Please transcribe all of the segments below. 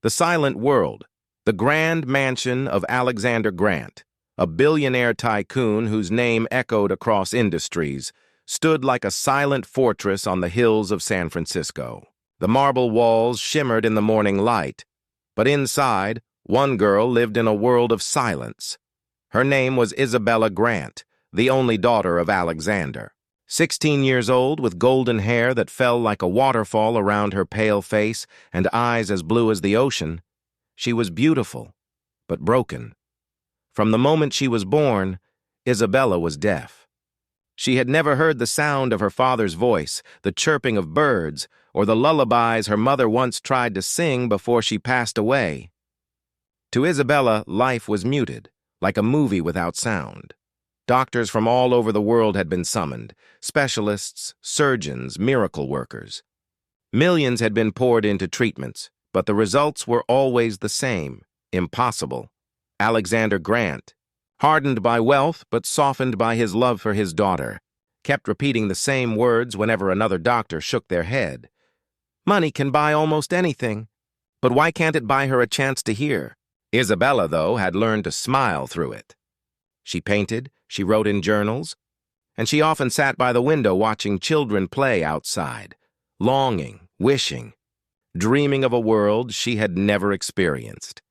The Silent World, the grand mansion of Alexander Grant, a billionaire tycoon whose name echoed across industries, stood like a silent fortress on the hills of San Francisco. The marble walls shimmered in the morning light, but inside, one girl lived in a world of silence. Her name was Isabella Grant, the only daughter of Alexander. 16 years old, with golden hair that fell like a waterfall around her pale face and eyes as blue as the ocean, she was beautiful, but broken. From the moment she was born, Isabella was deaf. She had never heard the sound of her father's voice, the chirping of birds, or the lullabies her mother once tried to sing before she passed away. To Isabella, life was muted, like a movie without sound. Doctors from all over the world had been summoned, specialists, surgeons, miracle workers. Millions had been poured into treatments, but the results were always the same: impossible. Alexander Grant, hardened by wealth but softened by his love for his daughter, kept repeating the same words whenever another doctor shook their head. Money can buy almost anything, but why can't it buy her a chance to hear? Isabella, though, had learned to smile through it. She painted, she wrote in journals, and she often sat by the window watching children play outside, longing, wishing, dreaming of a world she had never experienced.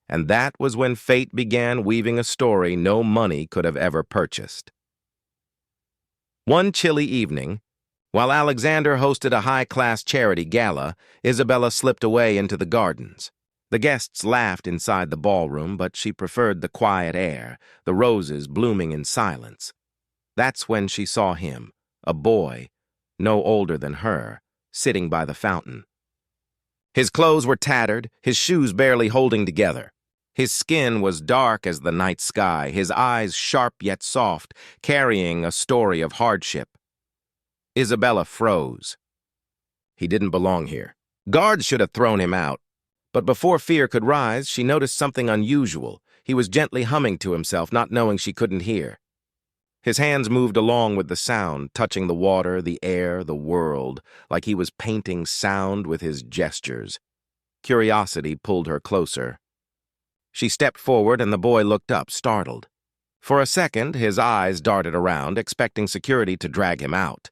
And that was when fate began weaving a story no money could have ever purchased. One chilly evening, while Alexander hosted a high-class charity gala, Isabella slipped away into the gardens. The guests laughed inside the ballroom, but she preferred the quiet air, the roses blooming in silence. That's when she saw him, a boy, no older than her, sitting by the fountain. His clothes were tattered, his shoes barely holding together. His skin was dark as the night sky, his eyes sharp yet soft, carrying a story of hardship. Isabella froze. He didn't belong here. Guards should have thrown him out. But before fear could rise, she noticed something unusual. He was gently humming to himself, not knowing she couldn't hear. His hands moved along with the sound, touching the water, the air, the world, like he was painting sound with his gestures. Curiosity pulled her closer. She stepped forward, and the boy looked up, startled. For a second, his eyes darted around, expecting security to drag him out.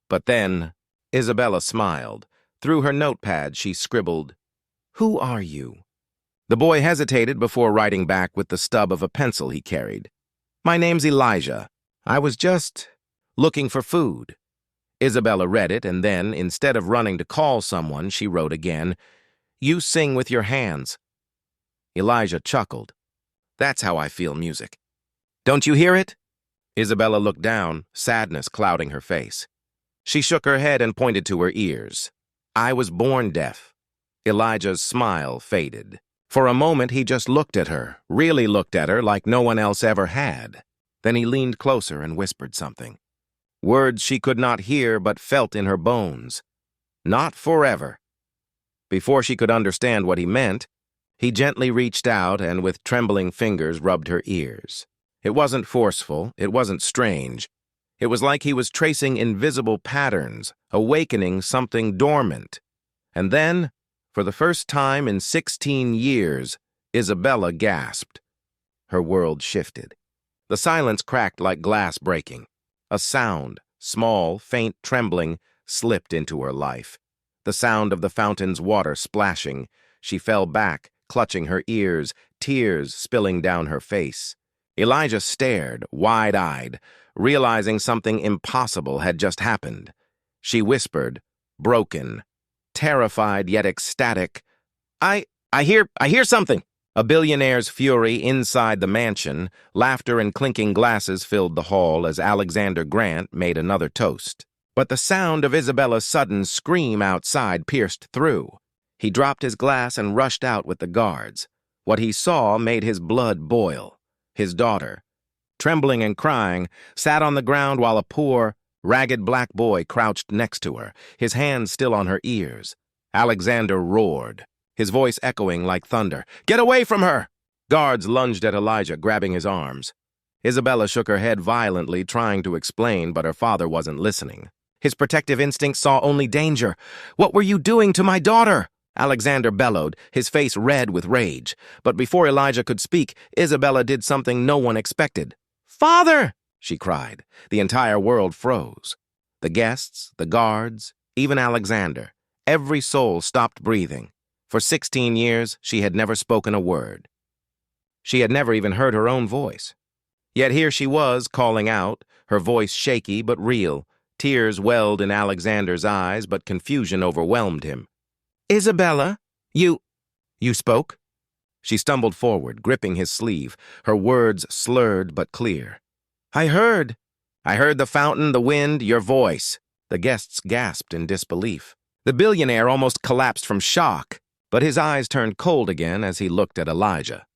But then, Isabella smiled. Through her notepad, she scribbled, "Who are you?" The boy hesitated before writing back with the stub of a pencil he carried. "My name's Elijah. I was just looking for food." Isabella read it, and then, instead of running to call someone, she wrote again, "You sing with your hands." Elijah chuckled. "That's how I feel music. Don't you hear it?" Isabella looked down, sadness clouding her face. She shook her head and pointed to her ears. "I was born deaf." Elijah's smile faded. For a moment, he just looked at her, really looked at her like no one else ever had. Then he leaned closer and whispered something. Words she could not hear but felt in her bones. Not forever. Before she could understand what he meant, he gently reached out and with trembling fingers rubbed her ears. It wasn't forceful, it wasn't strange. It was like he was tracing invisible patterns, awakening something dormant. And then, for the first time in 16 years, Isabella gasped. Her world shifted. The silence cracked like glass breaking. A sound, small, faint trembling, slipped into her life. The sound of the fountain's water splashing. She fell back, clutching her ears, tears spilling down her face. Elijah stared, wide-eyed, realizing something impossible had just happened. She whispered, broken, terrified yet ecstatic, I hear something." A billionaire's fury inside the mansion, laughter and clinking glasses filled the hall as Alexander Grant made another toast. But the sound of Isabella's sudden scream outside pierced through. He dropped his glass and rushed out with the guards. What he saw made his blood boil. His daughter, trembling and crying, sat on the ground while a poor, ragged black boy crouched next to her, his hands still on her ears. Alexander roared, his voice echoing like thunder. "Get away from her!" Guards lunged at Elijah, grabbing his arms. Isabella shook her head violently, trying to explain, but her father wasn't listening. His protective instinct saw only danger. "What were you doing to my daughter?" Alexander bellowed, his face red with rage. But before Elijah could speak, Isabella did something no one expected. "Father!" she cried. The entire world froze. The guests, the guards, even Alexander. Every soul stopped breathing. For 16 years, she had never spoken a word. She had never even heard her own voice. Yet here she was, calling out, her voice shaky but real. Tears welled in Alexander's eyes, but confusion overwhelmed him. "Isabella, you spoke?" She stumbled forward, gripping his sleeve, her words slurred but clear. I heard the fountain, the wind, your voice." The guests gasped in disbelief. The billionaire almost collapsed from shock, but his eyes turned cold again as he looked at Elijah.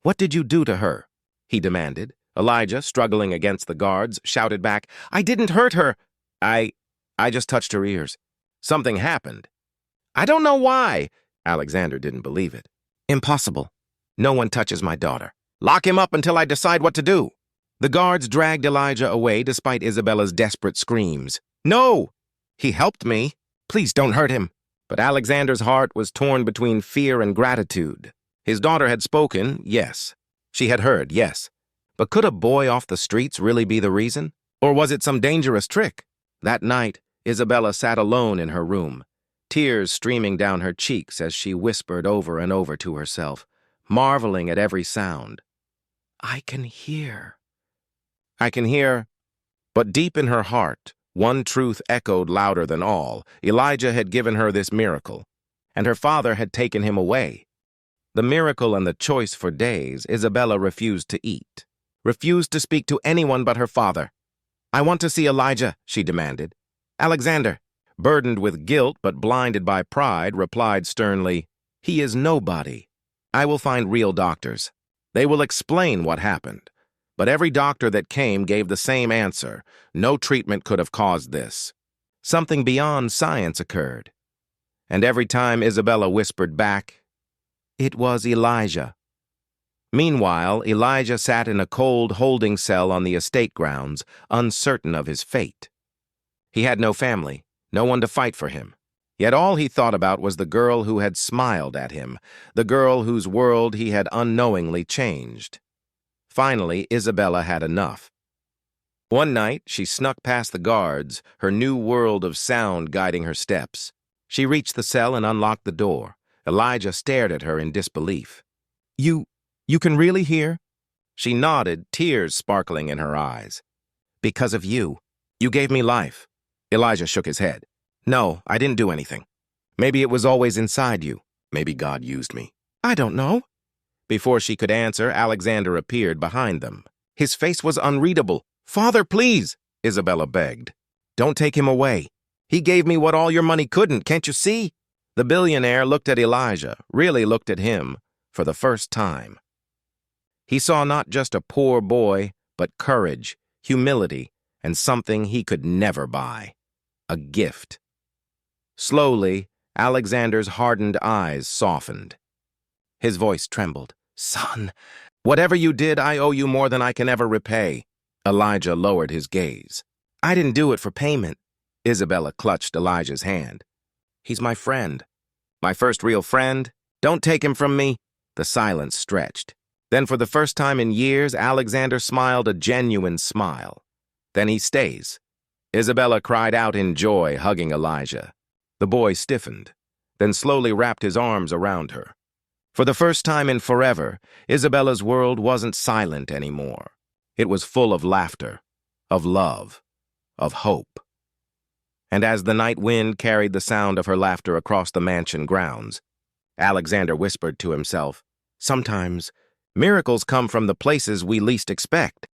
"What did you do to her?" he demanded. Elijah, struggling against the guards, shouted back, "I didn't hurt her. I just touched her ears. Something happened." "I don't know why." Alexander didn't believe it. "Impossible. No one touches my daughter. Lock him up until I decide what to do." The guards dragged Elijah away despite Isabella's desperate screams. "No! He helped me. Please don't hurt him." But Alexander's heart was torn between fear and gratitude. His daughter had spoken, yes. She had heard, yes. But could a boy off the streets really be the reason? Or was it some dangerous trick? That night, Isabella sat alone in her room, tears streaming down her cheeks as she whispered over and over to herself, marveling at every sound. I can hear. But deep in her heart, one truth echoed louder than all. Elijah had given her this miracle, and her father had taken him away. The miracle and the choice for days, Isabella refused to eat, refused to speak to anyone but her father. "I want to see Elijah," she demanded. Alexander, burdened with guilt but blinded by pride, replied sternly, "He is nobody. I will find real doctors. They will explain what happened." But every doctor that came gave the same answer. No treatment could have caused this. Something beyond science occurred. And every time Isabella whispered back, "It was Elijah." Meanwhile, Elijah sat in a cold holding cell on the estate grounds, uncertain of his fate. He had no family, no one to fight for him. Yet all he thought about was the girl who had smiled at him, the girl whose world he had unknowingly changed. Finally, Isabella had enough. One night, she snuck past the guards, her new world of sound guiding her steps. She reached the cell and unlocked the door. Elijah stared at her in disbelief. You can really hear?" She nodded, tears sparkling in her eyes. "Because of you. You gave me life." Elijah shook his head. "No, I didn't do anything. Maybe it was always inside you. Maybe God used me." "I don't know." Before she could answer, Alexander appeared behind them. His face was unreadable. "Father, please," Isabella begged. "Don't take him away. He gave me what all your money couldn't, can't you see?" The billionaire looked at Elijah, really looked at him, for the first time. He saw not just a poor boy, but courage, humility, and something he could never buy. A gift. Slowly, Alexander's hardened eyes softened. His voice trembled. "Son, whatever you did, I owe you more than I can ever repay." Elijah lowered his gaze. "I didn't do it for payment." Isabella clutched Elijah's hand. "He's my friend. My first real friend. Don't take him from me." The silence stretched. Then for the first time in years, Alexander smiled a genuine smile. "Then he stays." Isabella cried out in joy, hugging Elijah. The boy stiffened, then slowly wrapped his arms around her. For the first time in forever, Isabella's world wasn't silent anymore. It was full of laughter, of love, of hope. And as the night wind carried the sound of her laughter across the mansion grounds, Alexander whispered to himself, "Sometimes, miracles come from the places we least expect."